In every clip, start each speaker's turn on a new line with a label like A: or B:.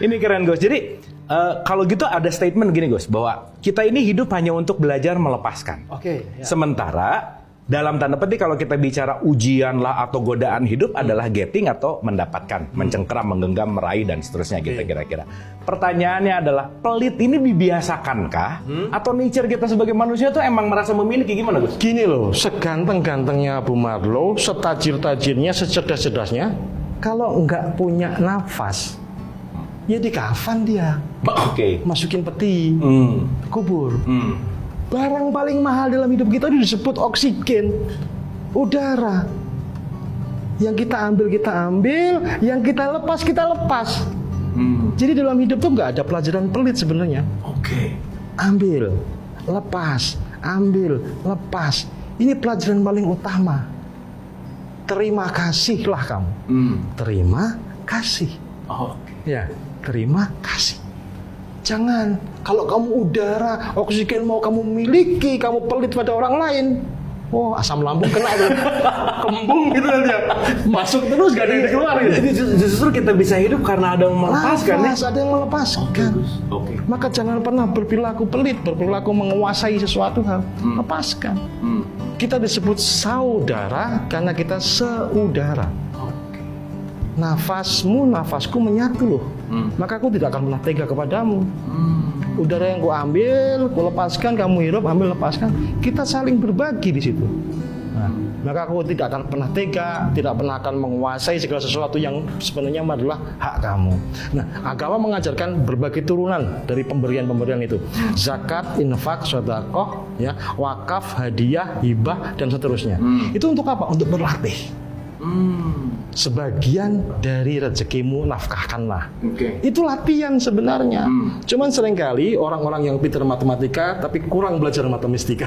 A: Ini keren Gus. Jadi kalau gitu ada statement gini Gus, bahwa kita ini hidup hanya untuk belajar melepaskan.
B: Oke. Ya.
A: Sementara dalam tanda petik kalau kita bicara ujian lah atau godaan hidup adalah getting atau mendapatkan, mencengkeram, menggenggam, meraih dan seterusnya gitu kira-kira. Pertanyaannya adalah pelit ini dibiasakankah atau nature kita sebagai manusia tuh emang merasa memiliki, gimana Gus?
B: Gini loh, seganteng-gantengnya Abu Marlow, setajir-tajirnya, secerdas-cerdasnya, kalau nggak punya nafas, ya dikafan dia.
A: Oke.
B: Masukin peti, kubur. Barang paling mahal dalam hidup kita itu disebut oksigen, udara. Yang kita ambil, yang kita lepas. Jadi dalam hidup tuh nggak ada pelajaran pelit sebenarnya.
A: Oke.
B: Ambil, lepas, ambil, lepas. Ini pelajaran paling utama. Terima kasihlah kamu. Terima kasih.
A: Oke.
B: Ya, terima kasih. Jangan, kalau kamu udara, oksigen mau kamu miliki, kamu pelit pada orang lain. Oh, asam lambung kena tuh. Kembung gitu dia. Masuk terus gak ada yang dikeluarin.
A: Jadi justru kita bisa hidup karena ada yang melepaskan ya.
B: Ada yang melepaskan.
A: Oke.
B: Maka jangan pernah berperilaku pelit, berperilaku menguasai sesuatu hal. Lepaskan. Kita disebut saudara karena kita seudara. Nafasku menyatu loh. Maka aku tidak akan pernah tega kepadamu. Udara yang ku ambil, ku lepaskan, kamu hirup, ambil, lepaskan. Kita saling berbagi di situ. Nah, maka aku tidak akan pernah tega, tidak pernah akan menguasai segala sesuatu yang sebenarnya adalah hak kamu. Nah, agama mengajarkan berbagai turunan dari pemberian-pemberian itu. Zakat, infak, sedekah, ya, wakaf, hadiah, hibah, dan seterusnya. Itu untuk apa? Untuk berlatih. Sebagian dari rezekimu nafkahkanlah. Itu latihan sebenarnya. Cuman seringkali orang-orang yang pintar matematika tapi kurang belajar matematika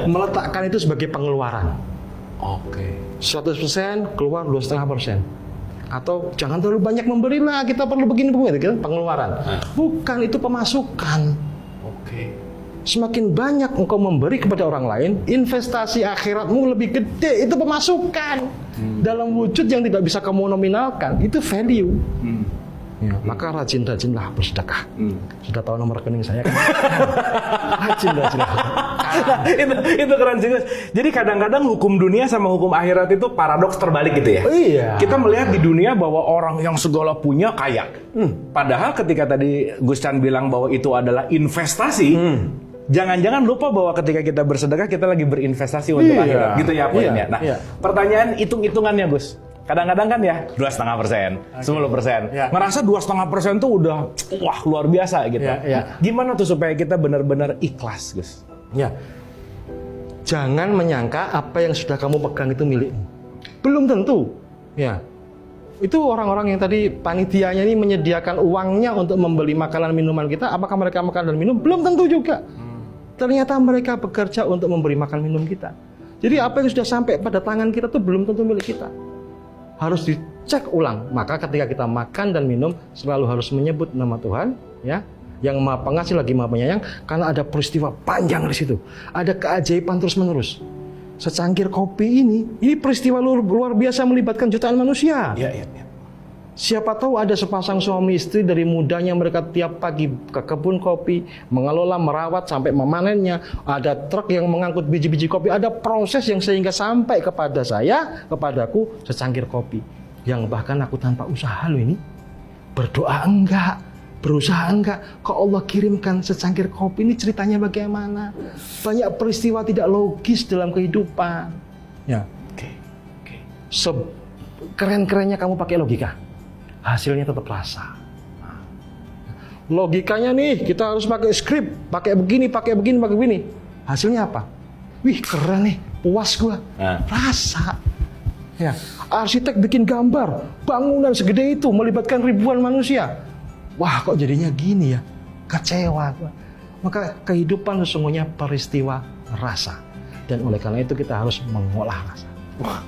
B: meletakkan itu sebagai pengeluaran. 100% keluar 2,5%. Atau jangan terlalu banyak memberilah, kita perlu begini gitu, pengeluaran. Bukan, itu pemasukan. Semakin banyak engkau memberi kepada orang lain, investasi akhiratmu lebih gede. Itu pemasukan dalam wujud yang tidak bisa kamu nominalkan. Itu value. Ya, maka rajin-rajinlah bersedekah. Sudah tahu nomor rekening saya kan? Rajin-rajinlah.
A: Itu keren sih Gus. Jadi kadang-kadang hukum dunia sama hukum akhirat itu paradoks terbalik gitu ya.
B: Iya.
A: Kita melihat di dunia bahwa orang yang segala punya kaya. Padahal ketika tadi Gus Chan bilang bahwa itu adalah investasi, jangan-jangan lupa bahwa ketika kita bersedekah kita lagi berinvestasi untuk akhirat, gitu ya poinnya. Nah, pertanyaan hitung-hitungannya Gus. Kadang-kadang kan ya 2,5%, 10%. Ngerasa 2,5% tuh udah wah luar biasa gitu. Gimana tuh supaya kita benar-benar ikhlas, Gus?
B: Ya. Jangan menyangka apa yang sudah kamu pegang itu milikmu. Belum tentu. Ya. Itu orang-orang yang tadi panitianya ini menyediakan uangnya untuk membeli makanan minuman kita, apakah mereka makan dan minum? Belum tentu juga. Ternyata mereka bekerja untuk memberi makan minum kita. Jadi apa yang sudah sampai pada tangan kita itu belum tentu milik kita. Harus dicek ulang. Maka ketika kita makan dan minum selalu harus menyebut nama Tuhan, ya, yang Maha Pengasih lagi Maha Penyayang, karena ada peristiwa panjang di situ. Ada keajaiban terus-menerus. Secangkir kopi ini peristiwa luar biasa melibatkan jutaan manusia. Siapa tahu ada sepasang suami istri dari mudanya mereka tiap pagi ke kebun kopi, mengelola, merawat sampai memanennya. Ada truk yang mengangkut biji-biji kopi. Ada proses yang sehingga sampai kepada saya, kepadaku secangkir kopi. Yang bahkan aku tanpa usaha loh ini. Berdoa enggak, berusaha enggak. Kok Allah kirimkan secangkir kopi, ini ceritanya bagaimana? Banyak peristiwa tidak logis dalam kehidupan. Ya. Keren-kerennya kamu pakai logika, hasilnya tetap rasa. Logikanya nih, kita harus pakai skrip, pakai begini. Hasilnya apa? Wih, keren nih, puas gua. Rasa. Ya, arsitek bikin gambar, bangunan segede itu melibatkan ribuan manusia. Wah, kok jadinya gini ya? Kecewa gua. Maka kehidupan sesungguhnya peristiwa rasa. Dan oleh karena itu kita harus mengolah rasa.
A: Wah,